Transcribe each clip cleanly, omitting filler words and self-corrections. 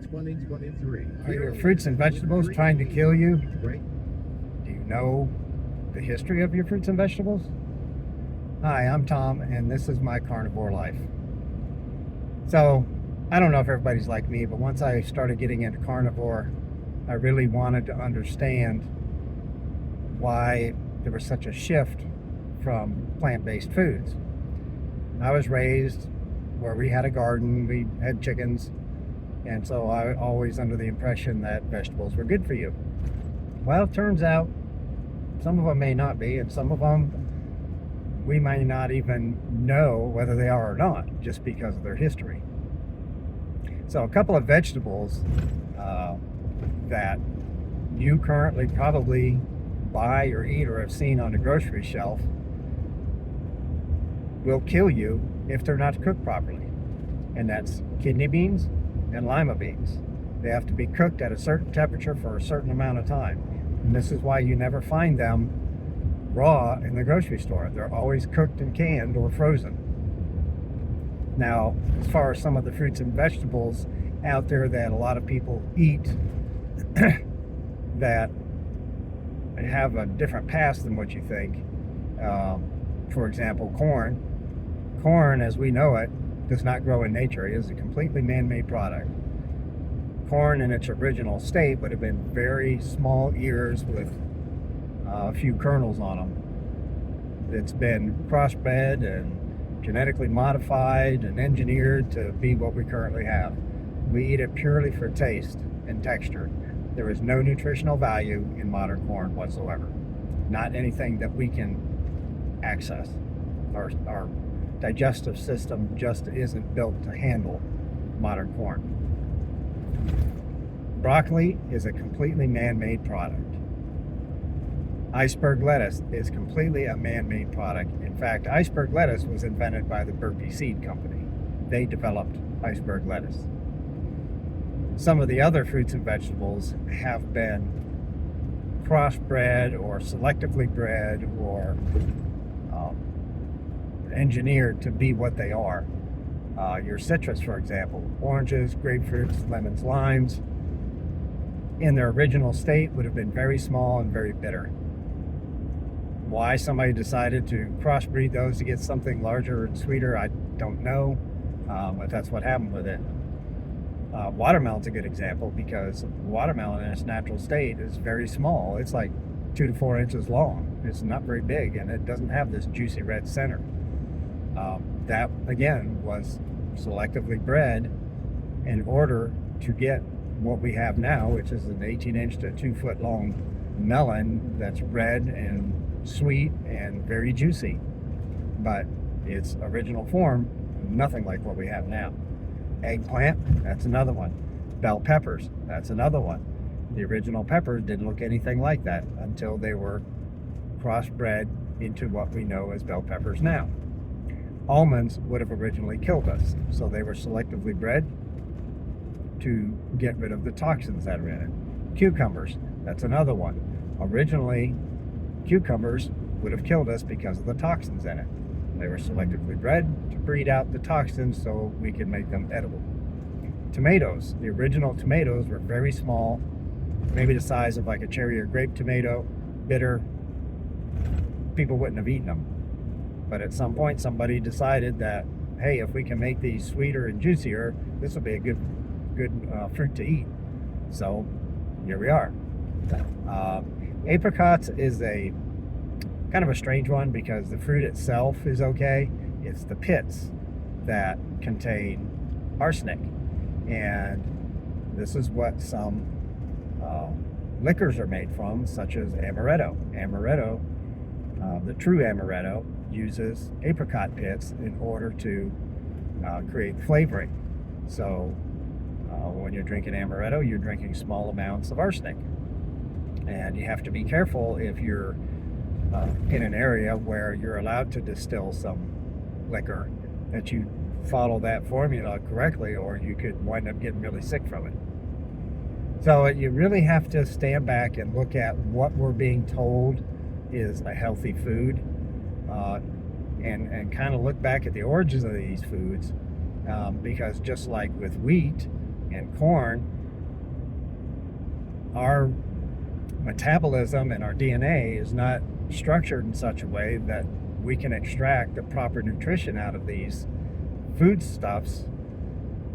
2023. Are your fruits and vegetables trying to kill you? Do you know the history of your fruits and vegetables? Hi, I'm Tom, and this is my carnivore life. So, I don't know if everybody's like me, but once I started getting into carnivore, I really wanted to understand why there was such a shift from plant-based foods. I was raised where we had a garden, we had chickens, and so I always under the impression that vegetables were good for you. Well, it turns out some of them may not be, and some of them we may not even know whether they are or not, just because of their history. So a couple of vegetables that you currently probably buy or eat or have seen on the grocery shelf will kill you if they're not cooked properly. And that's kidney beans and lima beans. They have to be cooked at a certain temperature for a certain amount of time. And this is why you never find them raw in the grocery store. They're always cooked and canned or frozen. Now, as far as some of the fruits and vegetables out there that a lot of people eat that have a different past than what you think, for example, corn. Corn, as we know it, does not grow in nature. It is a completely man-made product. Corn in its original state would have been very small ears with a few kernels on them. It's been crossbred and genetically modified and engineered to be what we currently have. We eat it purely for taste and texture. There is no nutritional value in modern corn whatsoever. Not anything that we can access. Our digestive system just isn't built to handle modern corn. Broccoli is a completely man-made product. Iceberg lettuce is completely a man-made product. In fact, iceberg lettuce was invented by the Burpee Seed Company. They developed iceberg lettuce. Some of the other fruits and vegetables have been crossbred or selectively bred or engineered to be what they are. Your citrus, for example, oranges, grapefruits, lemons, limes, in their original state would have been very small and very bitter. Why somebody decided to crossbreed those to get something larger and sweeter, I don't know, but that's what happened with it. Watermelon's a good example because watermelon in its natural state is very small. It's like 2 to 4 inches long. It's not very big, and it doesn't have this juicy red center. That, again, was selectively bred in order to get what we have now, which is an 18-inch to 2-foot long melon that's red and sweet and very juicy. But its original form, nothing like what we have now. Eggplant, that's another one. Bell peppers, that's another one. The original peppers didn't look anything like that until they were crossbred into what we know as bell peppers now. Almonds would have originally killed us, so they were selectively bred to get rid of the toxins that are in it. Cucumbers, that's another one. Originally, cucumbers would have killed us because of the toxins in it. They were selectively bred to breed out the toxins so we could make them edible. Tomatoes, the original tomatoes were very small, maybe the size of like a cherry or grape tomato, bitter. People wouldn't have eaten them. But at some point, somebody decided that, hey, if we can make these sweeter and juicier, this will be a good fruit to eat. So here we are. Apricots is a kind of a strange one because the fruit itself is okay. It's the pits that contain arsenic, and this is what some liquors are made from, such as amaretto. Amaretto, the true amaretto, uses apricot pits in order to create flavoring. So when you're drinking amaretto, you're drinking small amounts of arsenic, and you have to be careful if you're in an area where you're allowed to distill some liquor, that you follow that formula correctly, or you could wind up getting really sick from it. So you really have to stand back and look at what we're being told is a healthy food, and kind of look back at the origins of these foods, because just like with wheat, and corn, our metabolism and our DNA is not structured in such a way that we can extract the proper nutrition out of these foodstuffs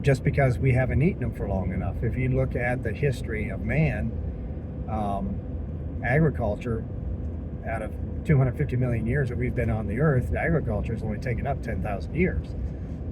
just because we haven't eaten them for long enough. If you look at the history of man, agriculture, out of 250 million years that we've been on the earth, agriculture has only taken up 10,000 years.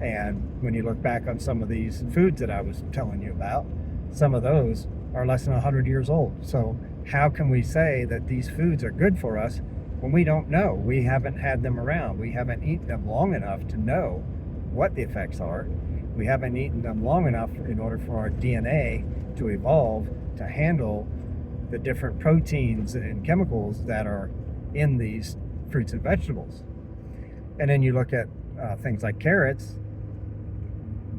And when you look back on some of these foods that I was telling you about, some of those are less than 100 years old. So how can we say that these foods are good for us when we don't know? We haven't had them around. We haven't eaten them long enough to know what the effects are. We haven't eaten them long enough in order for our DNA to evolve to handle the different proteins and chemicals that are in these fruits and vegetables. And then you look at things like carrots.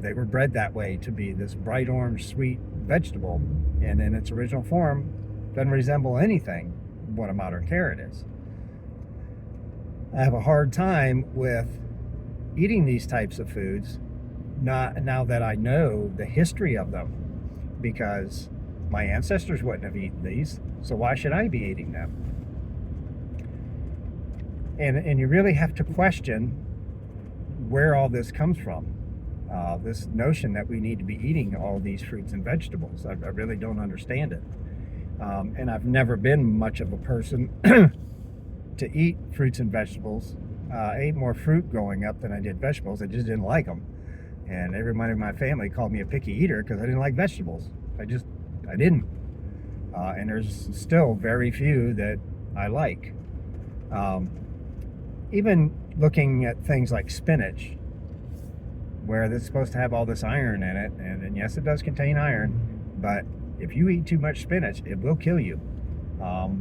They were bred that way to be this bright orange sweet vegetable, and in its original form doesn't resemble anything what a modern carrot is. I have a hard time with eating these types of foods now that I know the history of them, because my ancestors wouldn't have eaten these, so why should I be eating them? And you really have to question where all this comes from. This notion that we need to be eating all these fruits and vegetables. I really don't understand it. And I've never been much of a person to eat fruits and vegetables. I ate more fruit growing up than I did vegetables. I just didn't like them. And everybody in my family called me a picky eater because I didn't like vegetables. I didn't. And there's still very few that I like. Even looking at things like spinach, where it's supposed to have all this iron in it, and yes, it does contain iron, but if you eat too much spinach, it will kill you.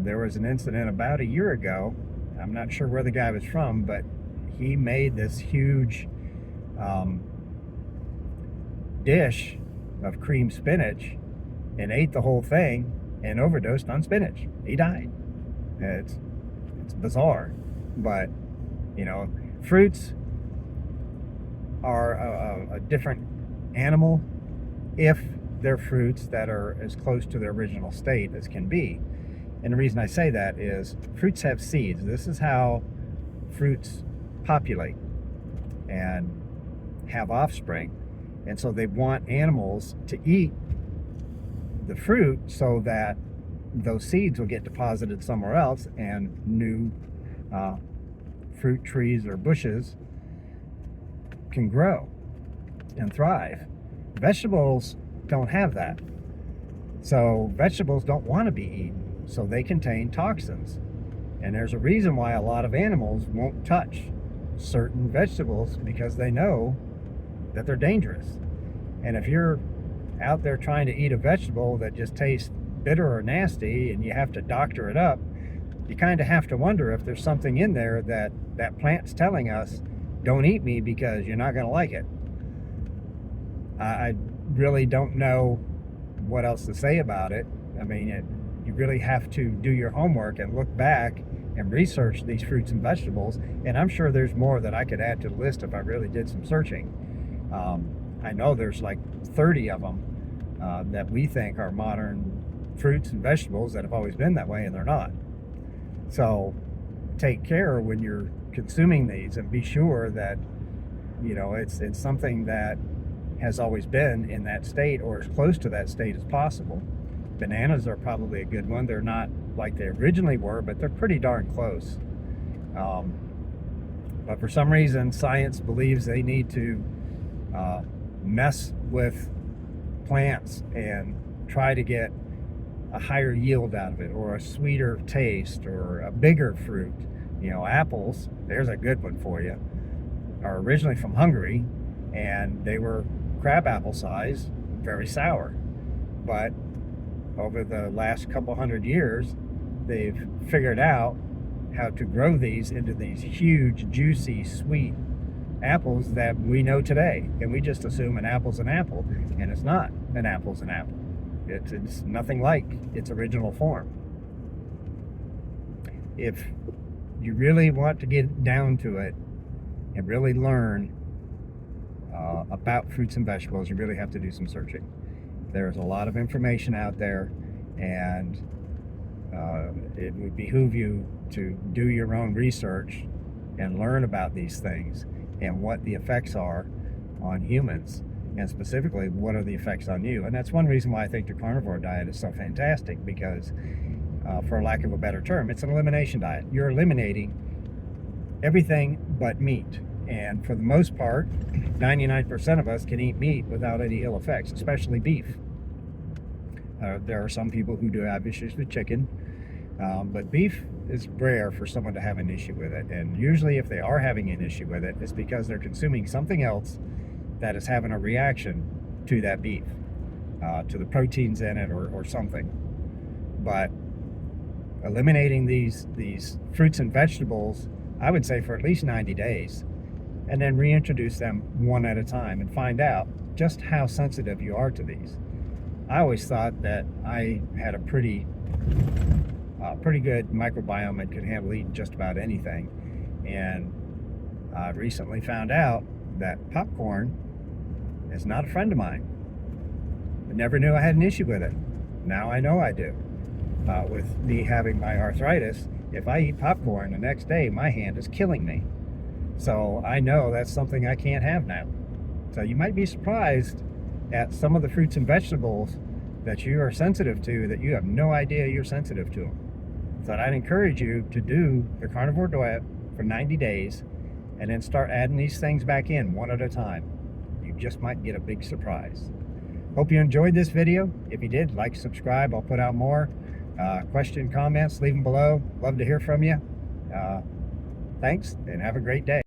There was an incident about a year ago. I'm not sure where the guy was from, but he made this huge dish of creamed spinach and ate the whole thing and overdosed on spinach. He died. It's bizarre, but fruits are a different animal if they're fruits that are as close to their original state as can be. And the reason I say that is fruits have seeds. This is how fruits populate and have offspring. And so they want animals to eat the fruit so that those seeds will get deposited somewhere else and new fruit trees or bushes can grow and thrive. Vegetables don't have that. So vegetables don't want to be eaten. So they contain toxins. And there's a reason why a lot of animals won't touch certain vegetables, because they know that they're dangerous. And if you're out there trying to eat a vegetable that just tastes bitter or nasty and you have to doctor it up, you kind of have to wonder if there's something in there that plant's telling us, don't eat me because you're not going to like it. I really don't know what else to say about it. I mean, you really have to do your homework and look back and research these fruits and vegetables. And I'm sure there's more that I could add to the list if I really did some searching. I know there's like 30 of them that we think are modern fruits and vegetables that have always been that way, and they're not. So take care when you're consuming these and be sure that it's something that has always been in that state or as close to that state as possible. Bananas are probably a good one. They're not like they originally were, but they're pretty darn close. But for some reason, science believes they need to mess with plants and try to get a higher yield out of it, or a sweeter taste, or a bigger fruit. Apples, there's a good one for you, are originally from Hungary, and they were crab apple size, very sour. But over the last couple hundred years, they've figured out how to grow these into these huge, juicy, sweet apples that we know today. And we just assume an apple's an apple, and it's not. An apple's an apple. It's nothing like its original form. If you really want to get down to it and really learn about fruits and vegetables, you really have to do some searching. There's a lot of information out there, and it would behoove you to do your own research and learn about these things and what the effects are on humans, and specifically what are the effects on you. And that's one reason why I think the carnivore diet is so fantastic, because for lack of a better term, it's an elimination diet. You're eliminating everything but meat, and for the most part 99% of us can eat meat without any ill effects, especially beef. There are some people who do have issues with chicken, but beef is rare for someone to have an issue with it. And usually if they are having an issue with it, it's because they're consuming something else that is having a reaction to that beef, to the proteins in it or something. But eliminating these fruits and vegetables, I would say for at least 90 days, and then reintroduce them one at a time and find out just how sensitive you are to these. I always thought that I had a pretty good microbiome and could handle eating just about anything. And I recently found out that popcorn is not a friend of mine. I never knew I had an issue with it. Now I know I do. With me having my arthritis, if I eat popcorn the next day, my hand is killing me. So I know that's something I can't have now. So you might be surprised at some of the fruits and vegetables that you are sensitive to that you have no idea you're sensitive to them. So I'd encourage you to do the carnivore diet for 90 days and then start adding these things back in one at a time. You just might get a big surprise. Hope you enjoyed this video. If you did, like, subscribe. I'll put out more. Question, comments, leave them below. Love to hear from you. Thanks, and have a great day.